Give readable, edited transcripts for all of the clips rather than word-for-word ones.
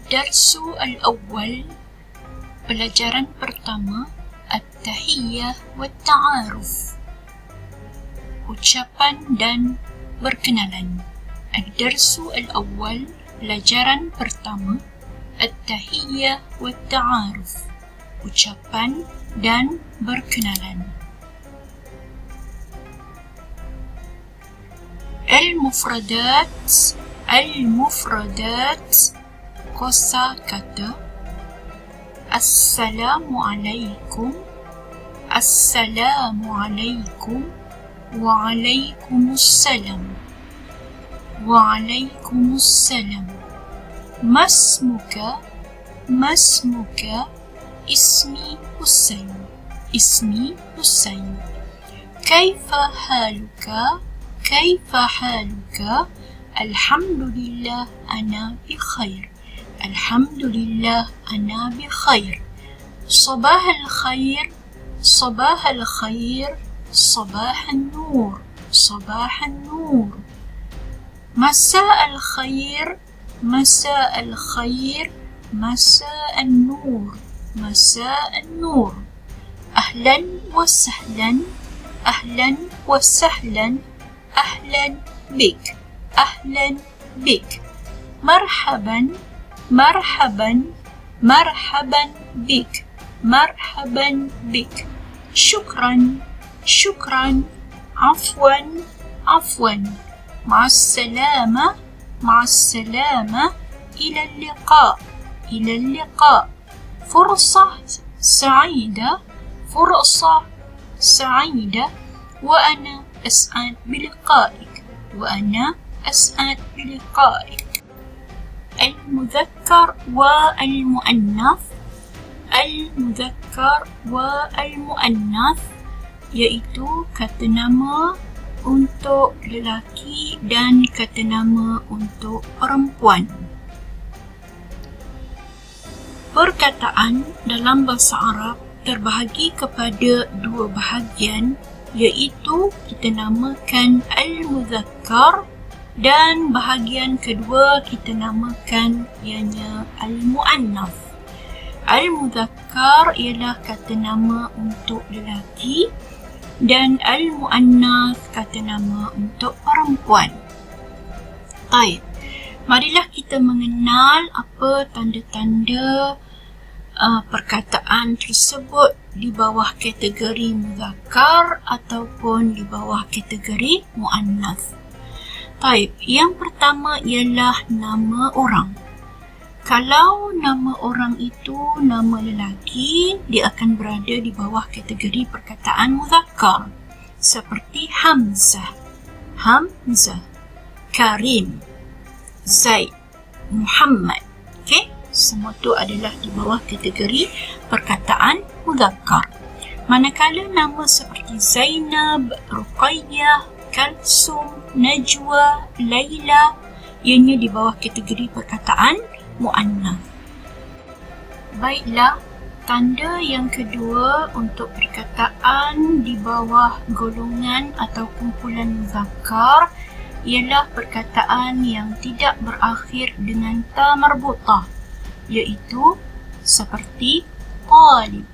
Ad-darsu al-awwal, pelajaran pertama, At-tahiyyah wa ta'aruf, ucapan dan berkenalan. Ad-darsu al-awwal, pelajaran pertama, At-tahiyyah wa ta'aruf, ucapan dan berkenalan. Al-mufradat, kosa kata. Assalamualaikum, Assalamualaikum, Waalaikumsalam, Waalaikumsalam. Masmuka, Masmuka, Ismi Husain, Ismi Husain. Kaifa haluka, Kaifa haluka. Alhamdulillah ana bi khair, Alhamdulillah ana bi khair. Sabah al-khair, Sabah al-khair, Sabah an-nur, Sabah an-nur. Masa al-khair, Masa al-khair, Masa an-nur, Masa an-nur. Ahlan wa sahlan, Ahlan wa sahlan, Ahlan bik, Ahlan bik. Marhaban, Marhaban, Marhaban bik, Marhaban bik. Shukran, Shukran, Afwan, Afwan. Ma'assalama, Ma'assalama. Ila al-liqa, Ila al-liqa. Fursah sa'ida, Fursah sa'ida. Wa ana as'ad biliqa'ik, Wa ana أسعد بلقائك. المذكر والمؤنث، المذكر والمؤنث, iaitu kata nama untuk lelaki dan kata nama untuk perempuan. Perkataan dalam bahasa Arab terbahagi kepada dua bahagian, iaitu kita namakan al-mudzakkar dan bahagian kedua kita namakan ianya al-mu'annaf. Al-mudzakkar ialah kata nama untuk lelaki dan al-mu'annaf kata nama untuk perempuan. Baik, marilah kita mengenal apa tanda-tanda perkataan tersebut di bawah kategori mudzakkar ataupun di bawah kategori mu'annaf. Baik, yang pertama ialah nama orang. Kalau nama orang itu nama lelaki, dia akan berada di bawah kategori perkataan mudzakkar. Seperti Hamzah, Hamzah, Karim, Zaid, Muhammad. Okey, semua tu adalah di bawah kategori perkataan mudzakkar. Manakala nama seperti Zainab, Ruqayyah, Kalsum, Najwa, Laila, ianya di bawah kategori perkataan mu'annaf. Baiklah, tanda yang kedua untuk perkataan di bawah golongan atau kumpulan mudzakkar ialah perkataan yang tidak berakhir dengan ta marbutah, iaitu seperti talib,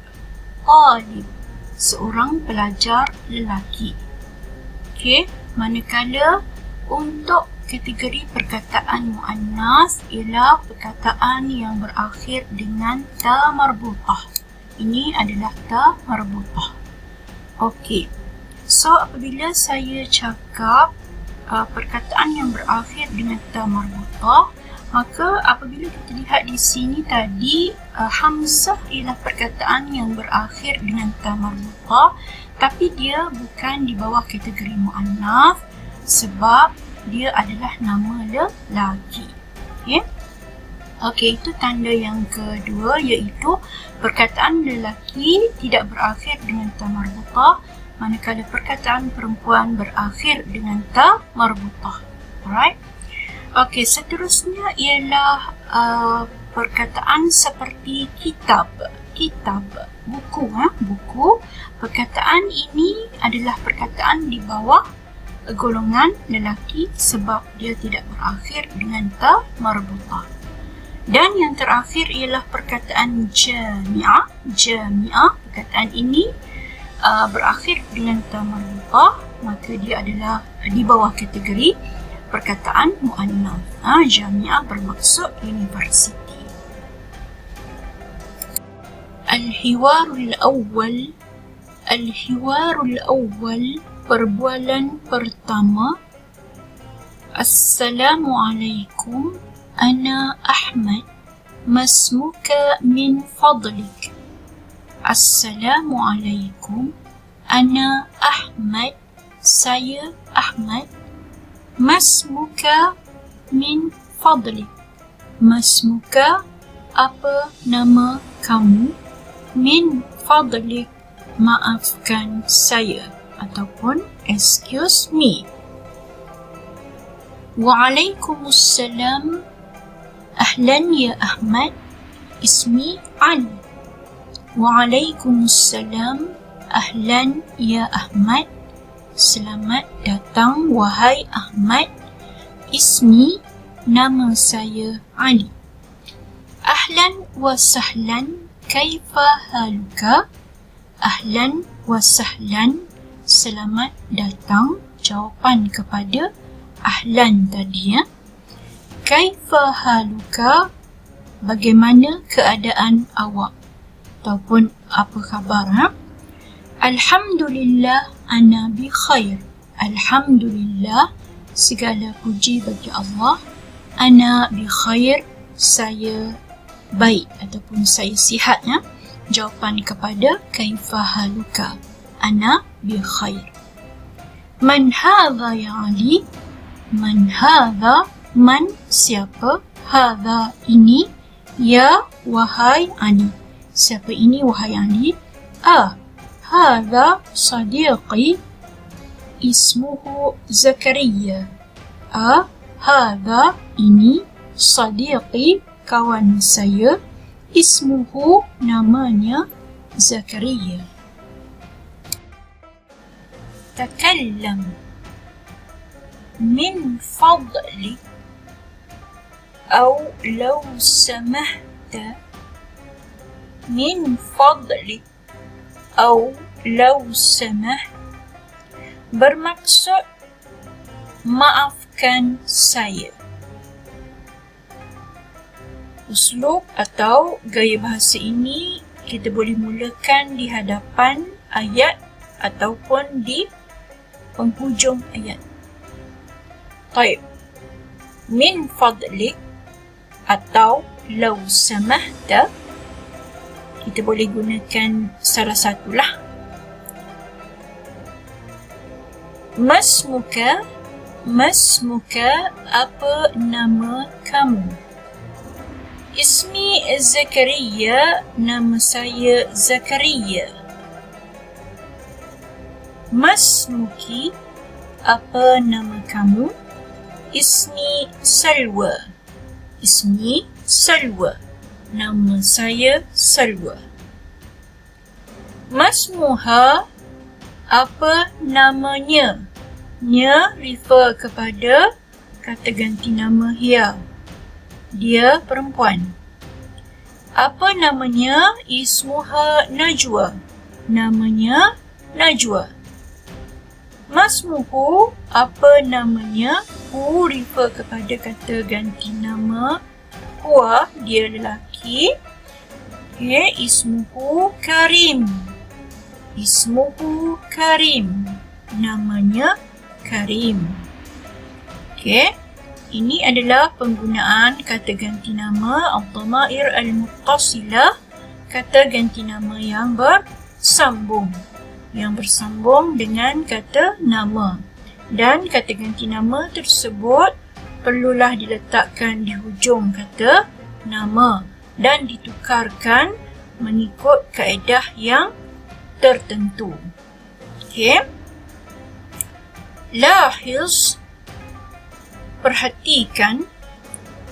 talib, seorang pelajar lelaki. Okey, manakala untuk kategori perkataan mu'annas ialah perkataan yang berakhir dengan ta marbutah. Ini adalah ta marbutah. Okey, so apabila saya cakap perkataan yang berakhir dengan ta marbutah, maka apabila kita lihat di sini tadi, Hamzah ialah perkataan yang berakhir dengan ta marbutah, tapi dia bukan di bawah kategori mu'annaf sebab dia adalah nama lelaki. Okay? Okey, itu tanda yang kedua, iaitu perkataan lelaki tidak berakhir dengan ta marbutah, manakala perkataan perempuan berakhir dengan ta marbutah. Alright? Okey, seterusnya ialah perkataan seperti kitab, kitab, buku, buku. Perkataan ini adalah perkataan di bawah golongan lelaki sebab dia tidak berakhir dengan ta marbutah. Dan yang terakhir ialah perkataan jami'ah. Jami'ah, perkataan ini berakhir dengan ta marbuthah, maka dia adalah di bawah kategori perkataan muannats. Jami'ah bermaksud universiti. Al-hiwarul awwal. Al-hiwarul awwal, perbualan pertama. Assalamualaikum, ana Ahmad, masmuka min fadlik. Assalamualaikum, ana Ahmad, saya Ahmad. Masmuka min fadlik. Masmuka, apa nama kamu? Min fadlik, maafkan saya ataupun excuse me. Waalaikumsalam, ahlan ya Ahmad, ismi Ali. Waalaikumsalam, ahlan ya Ahmad, selamat datang wahai Ahmad, ismi, nama saya Ali. Ahlan wa sahlan, kaifa haluka? Ahlan wa sahlan, selamat datang, jawapan kepada ahlan tadi ya. Kaifa haluka, bagaimana keadaan awak ataupun apa khabar ha? Alhamdulillah, ana bi khair. Alhamdulillah, segala puji bagi Allah. Ana bi khair, saya baik ataupun saya sihat ya. Jawapan kepada kaifa haluka, ana bi khair. Man hadha ya Ali? Man hadha, man siapa, hadha ini, ya wahai Ali. Siapa ini wahai Ali? Hadha sadiqi, ismuhu Zakaria. Hadha ini, sadiqi, kawan saya, ismuhu, namanya Zakaria. Takallam, من فضلك أو لو سمحت. من فضلك أو لو سمحت bermaksud maafkan saya. Uslub atau gaya bahasa ini kita boleh mulakan di hadapan ayat ataupun di penghujung ayat. Baik, min fadlik atau law samahta, kita boleh gunakan salah satulah. Masmuka, masmuka, apa nama kamu? Ismi Zakaria, nama saya Zakaria. Masmuki, apa nama kamu? Ismi Salwa. Ismi Salwa, nama saya Salwa. Masmuha, apa namanya? Nya refer kepada kata ganti nama hiya. Dia perempuan. Apa namanya? Ismuha Najwa. Namanya Najwa. Masmuhu, apa namanya? Hu refer kepada kata ganti nama huwa, dia lelaki. Okay, ismuhu Karim. Ismuhu Karim, namanya Karim. Okay, ini adalah penggunaan kata ganti nama al-dhamair al-muttasilah, kata ganti nama yang bersambung. Yang bersambung dengan kata nama. Dan kata ganti nama tersebut perlulah diletakkan di hujung kata nama dan ditukarkan mengikut kaedah yang tertentu. Okey. Lahiz, perhatikan.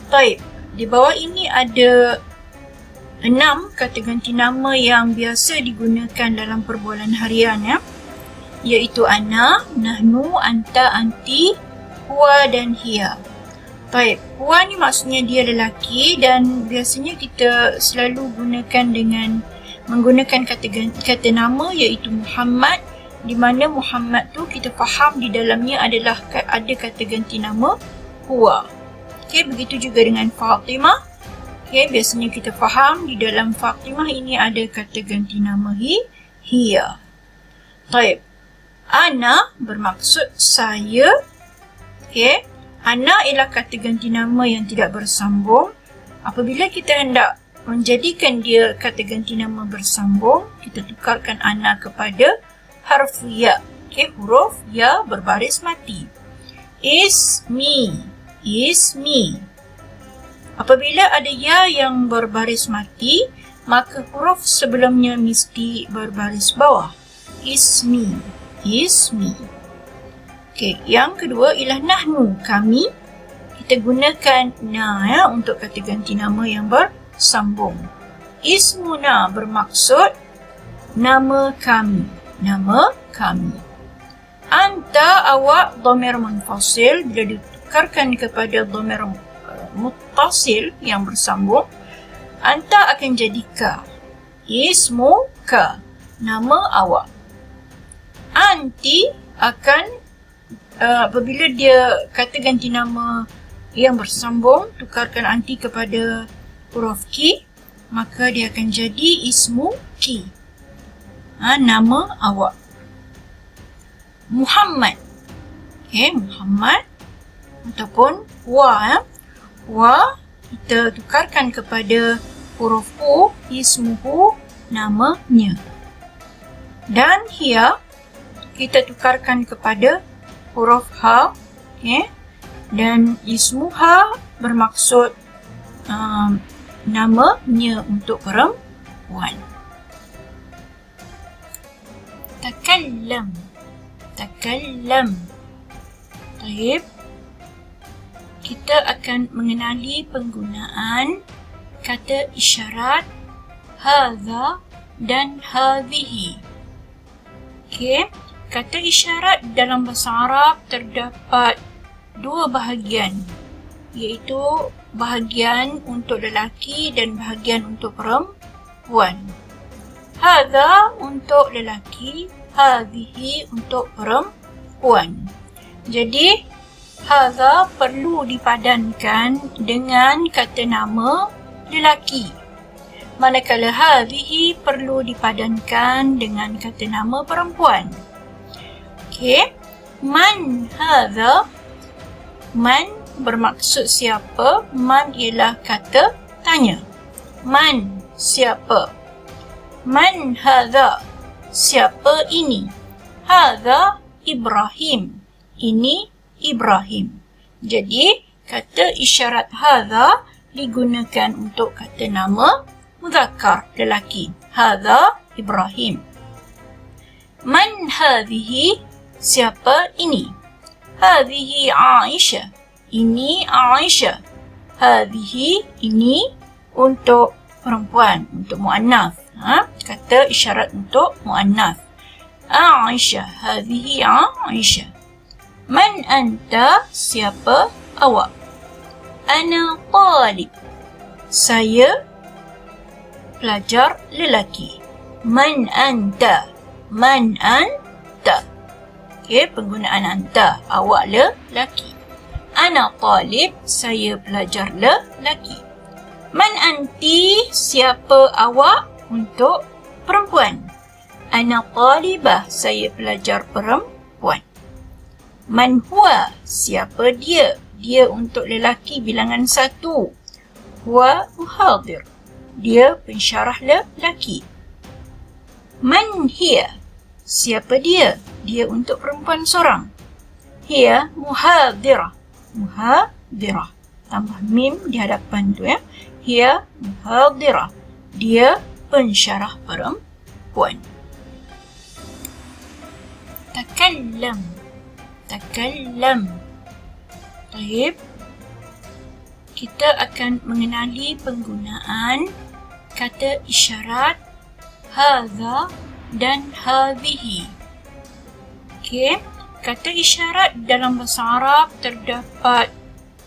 Baik, di bawah ini ada 6 kata ganti nama yang biasa digunakan dalam perbualan harian ya. Iaitu ana, nahnu, anta, anti, huwa dan hiya. Baik, huwa ni maksudnya dia lelaki dan biasanya kita selalu gunakan dengan menggunakan kata nama iaitu Muhammad, di mana Muhammad tu kita faham di dalamnya adalah ada kata ganti nama huwa. Okey, begitu juga dengan Fatimah. Okey, biasanya kita faham di dalam Fatimah ini ada kata ganti nama hiya. Baik. Ana bermaksud saya. Okey. Ana ialah kata ganti nama yang tidak bersambung. Apabila kita hendak menjadikan dia kata ganti nama bersambung, kita tukarkan ana kepada harfu ya. Okey, huruf ya berbaris mati. Ismi. Ismi. Apabila ada ya yang berbaris mati, maka huruf sebelumnya mesti berbaris bawah. Ismi. Ismi. Okey, yang kedua ialah nahnu, kami. Kita gunakan na ya untuk kata ganti nama yang bersambung. Ismuna bermaksud nama kami. Nama kami. Anta, awak, dhamir munfasil. Bila ditukarkan kepada dhamir muttasil yang bersambung, anta akan jadi ka. Ismu ka, nama awak. Anti akan apabila dia kata ganti nama yang bersambung, tukarkan anti kepada huruf ki, maka dia akan jadi ismu ki, nama awak. Muhammad. Okay, Muhammad ataupun wa. Wa kita tukarkan kepada huruf u, ismuhu, namanya. Dan hiya kita tukarkan kepada huruf ha. Okay. Dan ismuha bermaksud namanya untuk perempuan. Takallam. Takallam. Baik. Kita akan mengenali penggunaan kata isyarat hadza dan hadhihi. Okey, kata isyarat dalam bahasa Arab terdapat dua bahagian, iaitu bahagian untuk lelaki dan bahagian untuk perempuan. Hadza untuk lelaki, hadhihi untuk perempuan. Jadi hadza perlu dipadankan dengan kata nama lelaki, manakala hadhihi perlu dipadankan dengan kata nama perempuan. Okey, man hadza. Man bermaksud siapa? Man ialah kata tanya. Man, siapa? Man hadza, siapa ini? Hadza Ibrahim, ini Ibrahim. Jadi, kata isyarat hadza digunakan untuk kata nama muzakkar, lelaki. Hadza Ibrahim. Man hadhihi, siapa ini? Hadhihi Aisyah, ini Aisyah. Hadhihi, ini untuk perempuan, untuk muannaf. Kata isyarat untuk muannaf. Aisyah, hadhihi Aisyah. Man anta, siapa awak? Ana talib, saya pelajar lelaki. Man anta, man anta. Okey, penggunaan anta, awak lelaki. Ana talib, saya pelajar lelaki. Man anti, siapa awak untuk perempuan? Ana talibah, saya pelajar perempuan. Man huwa, siapa dia? Dia untuk lelaki bilangan 1. Huwa muhadir, dia pensyarah lelaki. Man hiya, siapa dia? Dia untuk perempuan seorang. Hiya muhadirah, muhadirah. Tambah mim di hadapan tu ya. Hiya muhadirah, dia pensyarah perempuan. Takallam. Takallam. Baik. Kita akan mengenali penggunaan kata isyarat hadza dan hadhihi. Okey, kata isyarat dalam bahasa Arab terdapat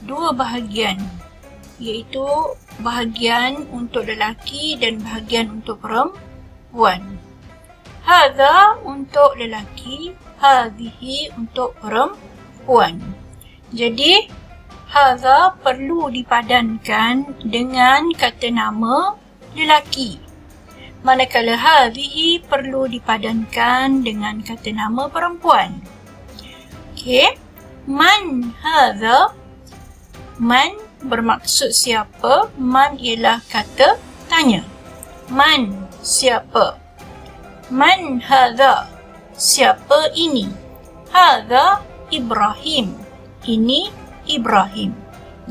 dua bahagian, iaitu bahagian untuk lelaki dan bahagian untuk perempuan. Hadha untuk lelaki, hadhihi untuk perempuan. Jadi, hadha perlu dipadankan dengan kata nama lelaki. Manakala hadhihi perlu dipadankan dengan kata nama perempuan. Okey. Man hadha. Man bermaksud siapa? Man ialah kata tanya. Man, siapa? Man hadha. Siapa ini? Hadha Ibrahim. Ini Ibrahim.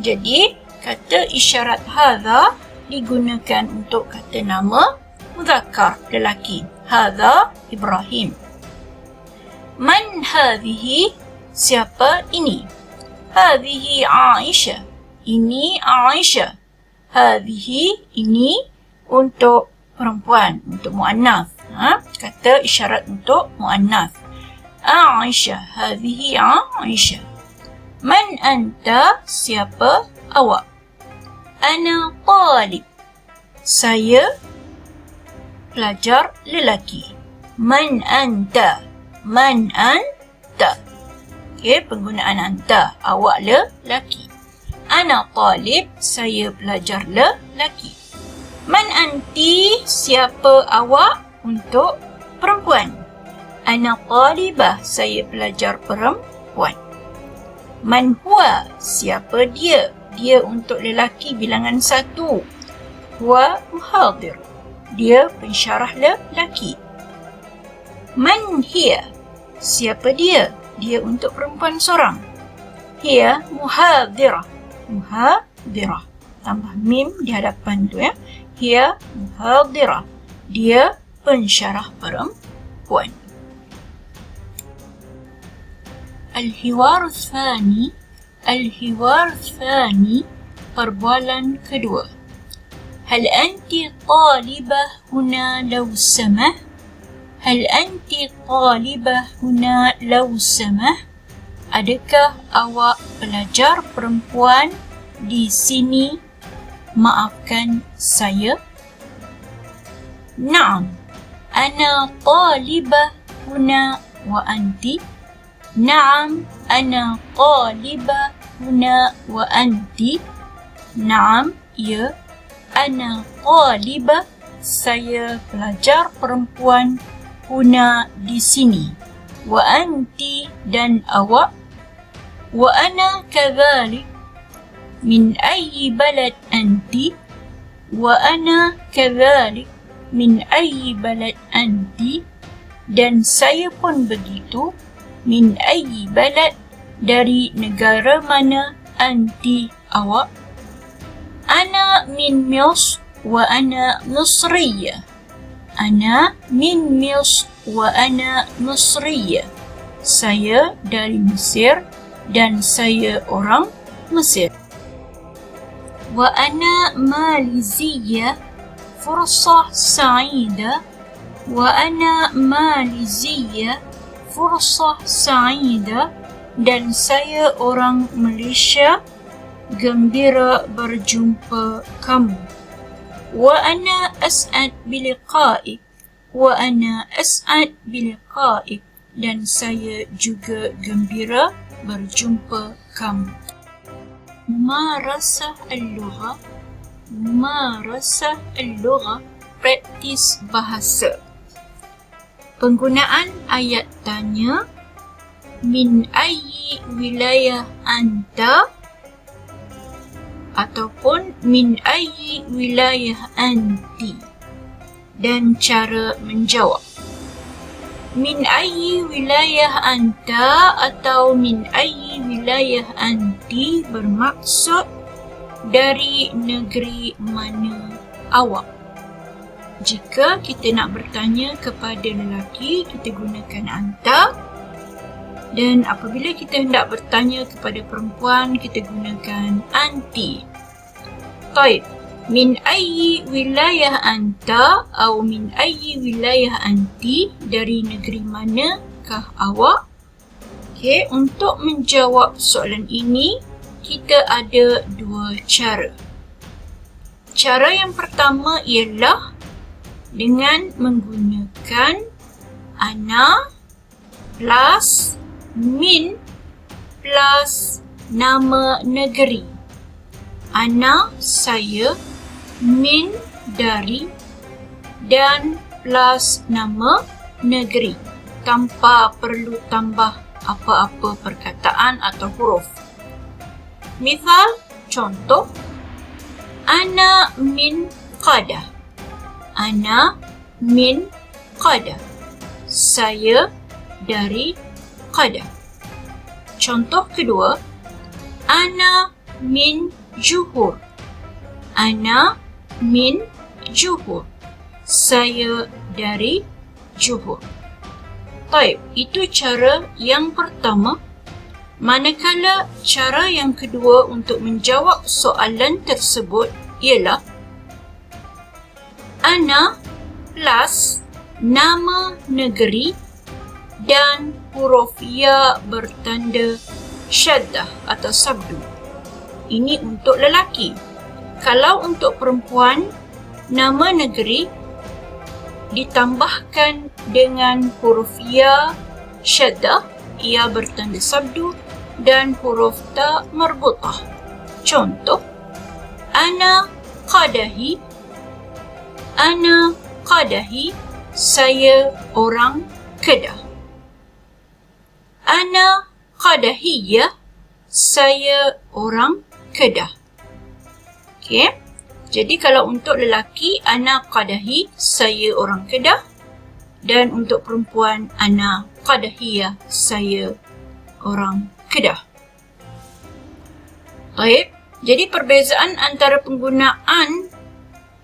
Jadi, kata isyarat hadha digunakan untuk kata nama muzakkar, lelaki. Hadha Ibrahim. Man hadhihi. Siapa ini? Hadhihi Aisyah. Ini Aisyah. Hadhihi, ini untuk perempuan, untuk muannas. Kata isyarat untuk muannas. Aisyah. Hadhihi Aisyah. Man anta. Siapa awak? Ana talib. Saya pelajar lelaki. Man anta. Man anta. Okey, penggunaan anta, awak lelaki. Ana talib, saya pelajar lelaki. Man anti, siapa awak? Untuk perempuan. Ana talibah, saya pelajar perempuan. Man huwa, siapa dia? Dia untuk lelaki bilangan 1. Huwa muhadir, dia pensyarah lelaki. Man hiya, siapa dia? Dia untuk perempuan seorang. Hiya muhadirah. Muhadirah. Tambah mim di hadapan tu ya. Hiya muhadirah. Dia pensyarah perempuan. Al-hiwar tsani. Al-hiwar tsani, perbualan kedua. Hal anti talibah huna law samah? Hal anti talibah huna law samah? Adakah awak pelajar perempuan di sini? Maafkan saya. Naam. Ana talibah huna wa anti? Naam, ana talibah huna wa anti? Naam, ya. Ana talibah, saya pelajar perempuan, huna di sini. Wa anti, dan awak. Wa ana kadhalik. Min ayyi balad anti? Wa ana kadhalik. Min ayyi balad anti? Dan saya pun begitu. Min ayyi balad, dari negara mana? Anti, awak. Ana min Misr wa ana Misriyah. Ana min Misr wa ana Misriyah. Saya dari Mesir dan saya orang Mesir. Wa ana Maliziyah. Fursah sa'ida. Wa ana Maliziyah. Fursah sa'ida. Dan saya orang Malaysia. Gembira berjumpa kamu. Wa ana as'ad biliqa'ik. Wa ana as'ad biliqa'ik. Dan saya juga gembira berjumpa kamu. Mumarasah al-lugha. Mumarasah al-lugha, praktis bahasa. Penggunaan ayat tanya. Min ayyi wilayah anta? Ataupun min ayyi wilayah anti? Dan cara menjawab. Min ayyi wilayah anta atau min ayyi wilayah anti bermaksud dari negeri mana awak. Jika kita nak bertanya kepada lelaki, kita gunakan anta. Dan apabila kita hendak bertanya kepada perempuan, kita gunakan anti. Taib. Min ayyi wilayah anta atau min ayyi wilayah anti, dari negeri manakah awak? Okey, untuk menjawab soalan ini, kita ada dua cara. Cara yang pertama ialah dengan menggunakan ana plus min plus nama negeri. Ana saya, min dari, dan plus nama negeri tanpa perlu tambah apa-apa perkataan atau huruf. Misal, contoh, ana min Qadah. Ana min Qadah. Saya dari Qadah. Contoh kedua, ana min Johor. Ana min Johor. Saya dari Johor. Baik, itu cara yang pertama. Manakala cara yang kedua untuk menjawab soalan tersebut ialah ana plus nama negeri dan huruf ya bertanda syaddah atau sabdu. Ini untuk lelaki. Kalau untuk perempuan, nama negeri ditambahkan dengan huruf ya syaddah, ia bertanda sabdu, dan huruf ta marbutah. Contoh, ana Qadahi. Ana Qadahi, saya orang Kedah. Ana Qadahiyah, saya orang Kedah. Okey. Jadi kalau untuk lelaki, ana Qadahi, saya orang Kedah. Dan untuk perempuan, ana Qadahiyah, saya orang Kedah. Baik, jadi perbezaan antara penggunaan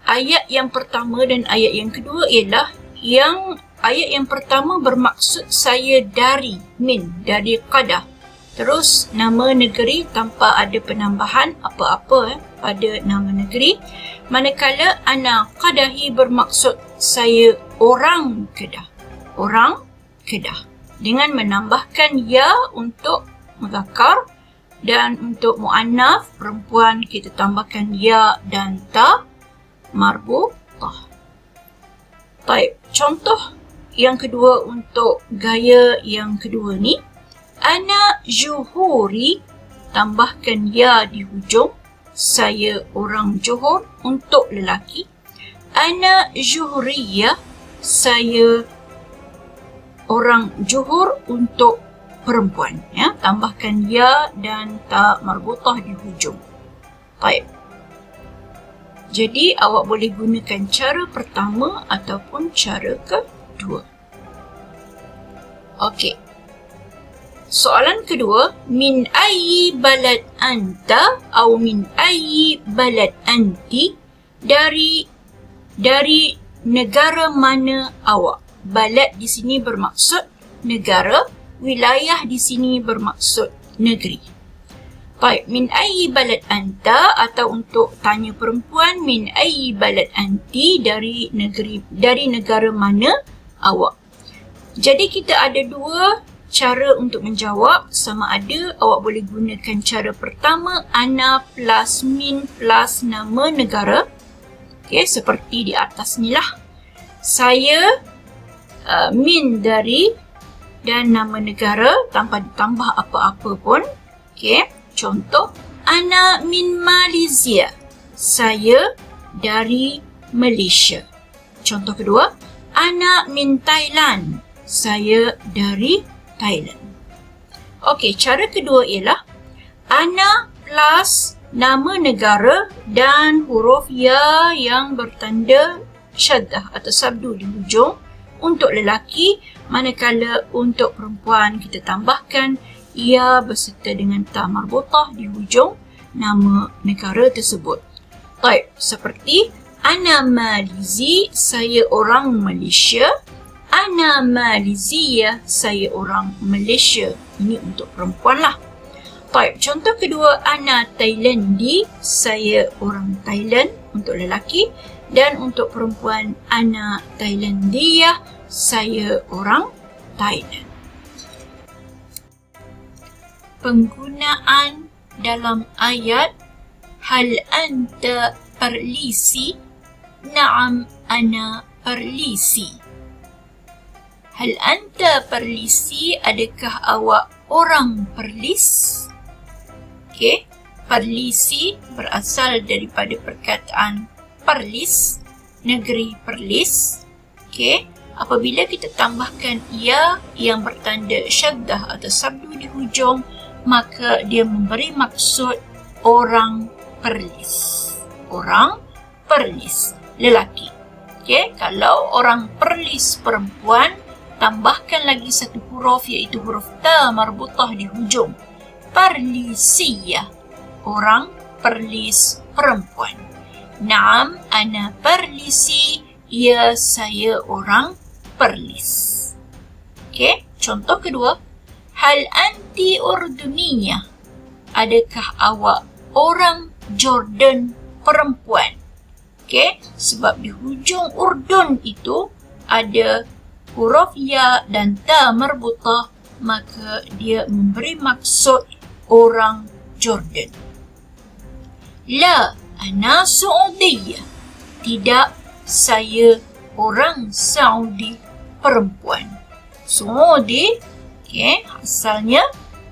ayat yang pertama dan ayat yang kedua ialah yang ayat yang pertama bermaksud saya dari, min, dari Qadah. Terus nama negeri tanpa ada penambahan apa-apa pada nama negeri. Manakala ana Qadahi bermaksud saya orang Kedah. Orang Kedah. Dengan menambahkan ya untuk mudzakkar dan untuk muannats perempuan kita tambahkan ya dan ta marbutah. Baik, contoh yang kedua untuk gaya yang kedua ni, ana Johori, tambahkan ya di hujung, saya orang Johor untuk lelaki. Ana Johoriyah, saya orang Johor untuk perempuan, ya, tambahkan ya dan ta marbutah di hujung. Baik. Jadi awak boleh gunakan cara pertama ataupun cara kedua. Okey. Soalan kedua, min ayyi balad anta atau min ayyi balad anti, dari negara mana awak. Balad di sini bermaksud negara, wilayah di sini bermaksud negeri. Baik, min ayyi balad anta, atau untuk tanya perempuan, min ayyi balad anti, dari negara mana awak. Jadi kita ada dua cara untuk menjawab. Sama ada awak boleh gunakan cara pertama, ana plus min plus nama negara. Okey, seperti di atas ni lah. Saya min dari dan nama negara tanpa ditambah apa-apa pun. Okey, contoh, ana min Malaysia, saya dari Malaysia. Contoh kedua, ana min Thailand, saya dari Thailand. Okey, cara kedua ialah ana plus nama negara dan huruf ya yang bertanda syaddah atau sabdu di hujung untuk lelaki, manakala untuk perempuan kita tambahkan ia berserta dengan ta marbutah di hujung nama negara tersebut. Baik, seperti ana Malizi, saya orang Malaysia. Ana Maliziyah, saya orang Malaysia. Ini untuk perempuan lah. Baik, contoh kedua, ana Thailandi, saya orang Thailand untuk lelaki. Dan untuk perempuan, ana Thailandiyah, saya orang Thailand. Penggunaan dalam ayat hal anta perlisi? Na'am ana perlisi. Hal anta perlisi, adakah awak orang Perlis? Okey, Perlisi berasal daripada perkataan Perlis, negeri Perlis. Okey, apabila kita tambahkan ia yang bertanda syaddah atau sabdu di hujung, maka dia memberi maksud orang Perlis. Orang Perlis, lelaki. Okey, kalau orang Perlis perempuan, tambahkan lagi satu huruf iaitu huruf ta marbutah di hujung. Perlisiyah, orang Perlis perempuan. Naam, ana Perlisi, ya saya orang Perlis. Okey, contoh kedua. Hal anti Urduniyah? Adakah awak orang Jordan perempuan? Okey, sebab di hujung Urdun itu ada huruf ya dan ta marbutah, maka dia memberi maksud orang Jordan. La, ana Saudiyah. Tidak, saya orang Saudi perempuan. Saudi, okey, asalnya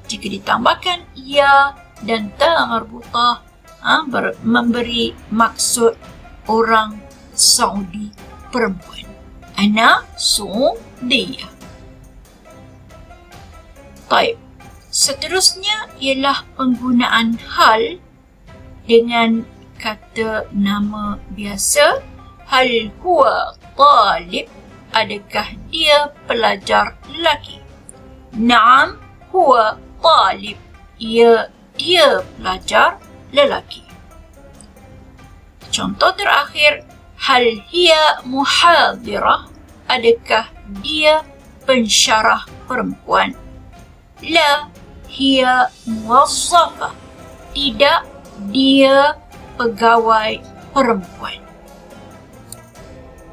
jika ditambahkan ya dan ta marbutah, memberi maksud orang Saudi perempuan. Ana Saudiyah. Baik. Seterusnya ialah penggunaan hal dengan kata nama biasa. Hal huwa talib? Adakah dia pelajar lelaki? Naam huwa talib. Ya, dia pelajar lelaki. Contoh terakhir, hal hiya muhadirah? Adakah dia pensyarah perempuan? La, hiya muwazzafah. Tidak, dia pegawai perempuan.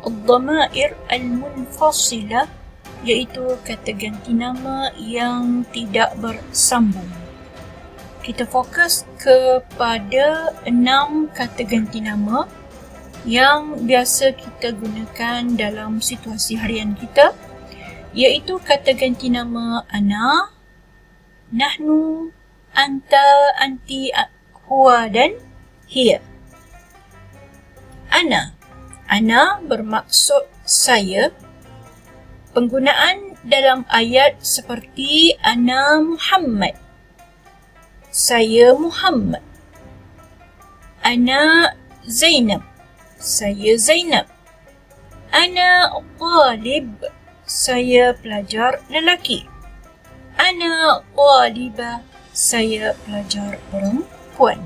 Ad-dhamair al-munfasilah, iaitu kata ganti nama yang tidak bersambung. Kita fokus kepada 6 kata ganti nama yang biasa kita gunakan dalam situasi harian kita, iaitu kata ganti nama ana, nahnu, anta, anti, huwa dan hiya. Ana bermaksud saya. Penggunaan dalam ayat seperti ana Muhammad, saya Muhammad. Ana Zainab, saya Zainab. Ana talib, saya pelajar lelaki. Ana talibah, saya pelajar perempuan.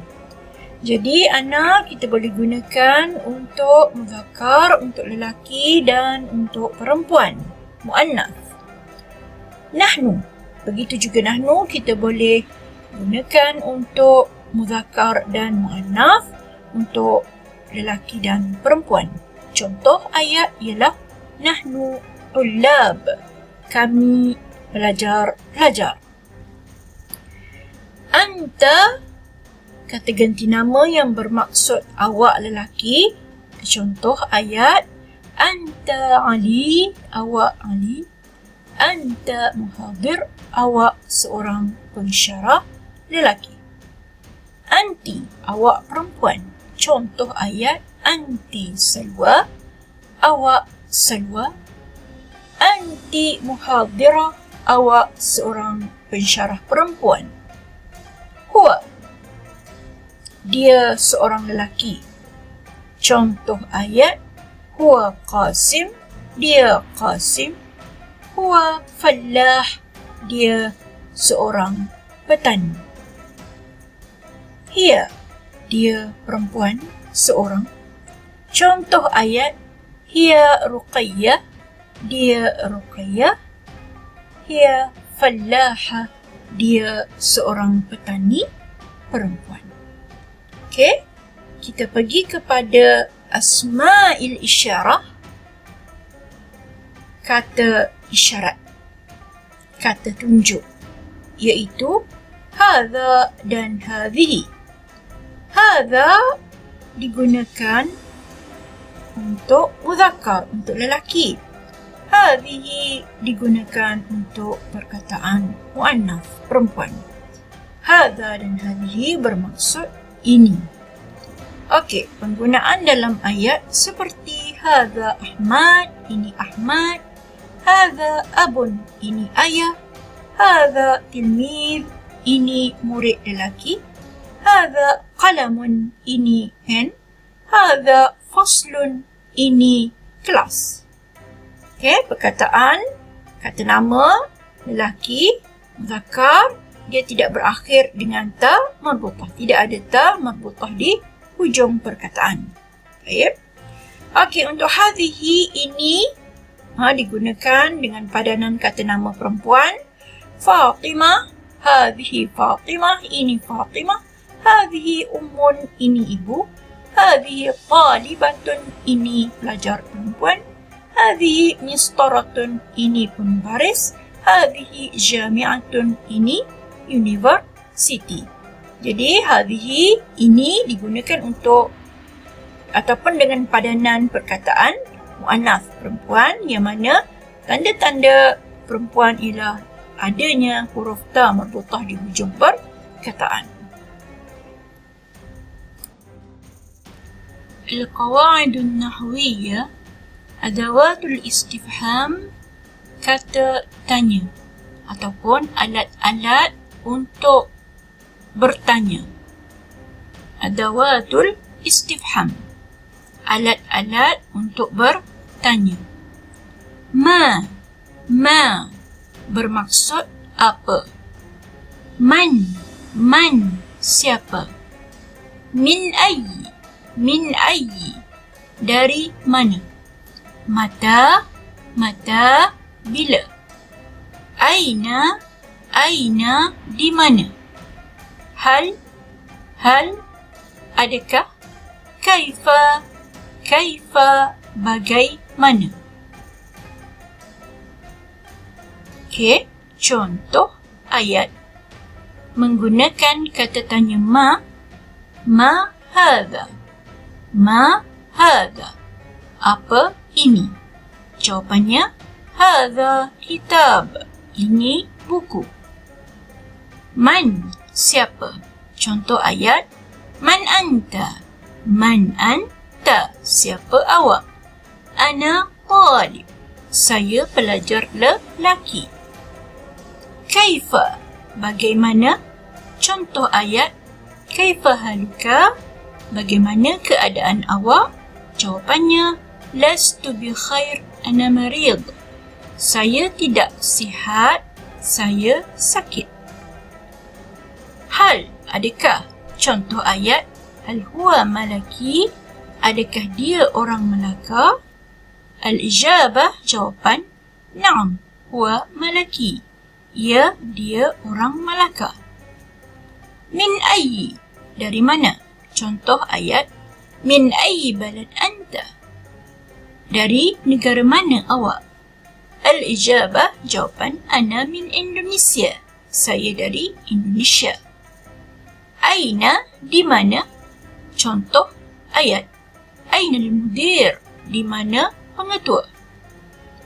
Jadi ana kita boleh gunakan untuk muzakkar, untuk lelaki dan untuk perempuan, muannas. Nahnu, begitu juga nahnu kita boleh gunakan untuk muzakkar dan muannas, untuk lelaki dan perempuan. Contoh ayat ialah nahnu tullab, kami pelajar-pelajar. Anta, kata ganti nama yang bermaksud awak lelaki. Contoh ayat, anta Ali, awak Ali. Anta muhadir, awak seorang pensyarah lelaki. Anti, awak perempuan. Contoh ayat, anti Salwa, awak Salwa. Anti muhadirah, awak seorang pensyarah perempuan. Huwa, dia seorang lelaki. Contoh ayat, huwa Qasim, dia Qasim. Huwa fallah, dia seorang petani. Hiya, dia perempuan seorang. Contoh ayat, hiya Ruqayyah, dia Ruqayyah. Hiya fallaha, dia seorang petani perempuan. Okey, kita pergi kepada asma'il isyarah, kata isyarat, kata tunjuk, iaitu hadha dan hadhihi. Hadha digunakan untuk mudzakkar, untuk lelaki. Hadhihi digunakan untuk perkataan muannas, perempuan. Hadha dan hadhihi bermaksud ini. Okey, penggunaan dalam ayat seperti hadha Ahmad, ini Ahmad. Hadha abun, ini ayah. Hadha tilmid, ini murid lelaki. Hadha qalamun, ini pen. Hadha faslun, ini kelas. Okey, perkataan kata nama lelaki mudzakkar, dia tidak berakhir dengan ta marbutah. Tidak ada ta marbutah di hujung perkataan. Baik. Okey, untuk hadhihi ini digunakan dengan padanan kata nama perempuan. Fatimah, hadhihi Fatimah, ini Fatimah. Hadhihi ummun, ini ibu. Hadhihi talibatun, ini pelajar perempuan. Hadhihi mistaratun, ini pun baris. Hadhihi jami'atun, ini university. Jadi hadhihi ini digunakan untuk ataupun dengan padanan perkataan muannas perempuan, yang mana tanda-tanda perempuan ialah adanya huruf ta marbutah di hujung perkataan. Al-qawaidun nahwiyah, adawatul istifham, kata tanya ataupun alat-alat untuk bertanya. Adawatul istifham, alat-alat untuk bertanya. Ma bermaksud apa? Man siapa? Min ayyi, dari mana? Mata bila? Aina, di mana? Hal, adakah? Kaifa, bagaimana? Okey, contoh ayat menggunakan kata tanya ma hadha. Ma hadha, apa ini? Jawapannya hadha kitab, ini buku. Man, siapa? Contoh ayat man anta, siapa awak? Ana talib, saya pelajar lelaki. Kaifa, bagaimana? Contoh ayat kaifa haluka, bagaimana keadaan awak? Jawapannya lastu bi khair, ana marid, saya tidak sihat, saya sakit. Hal, adakah? Contoh ayat hal huwa malaki, adakah dia orang Melaka? Al-ijabah, jawapan na'am huwa malaki, ya, dia orang Melaka. Min ayyi, dari mana? Contoh ayat min ayyi balad anta, dari negara mana awak? Al-ijabah, jawapan ana min Indonesia, saya dari Indonesia. Aina, di mana? Contoh ayat aina al-mudir, di mana pengetua?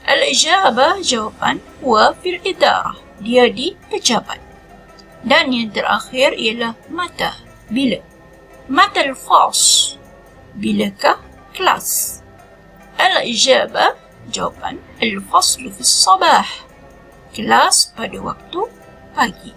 Al-ijabah, jawapan huwa fil idarah, dia di pejabat. Dan yang terakhir ialah mata, bila? Mata al-fas, bilakah kelas? Al-ijabah, jawapan al-faslu fi sabah, kelas pada waktu pagi.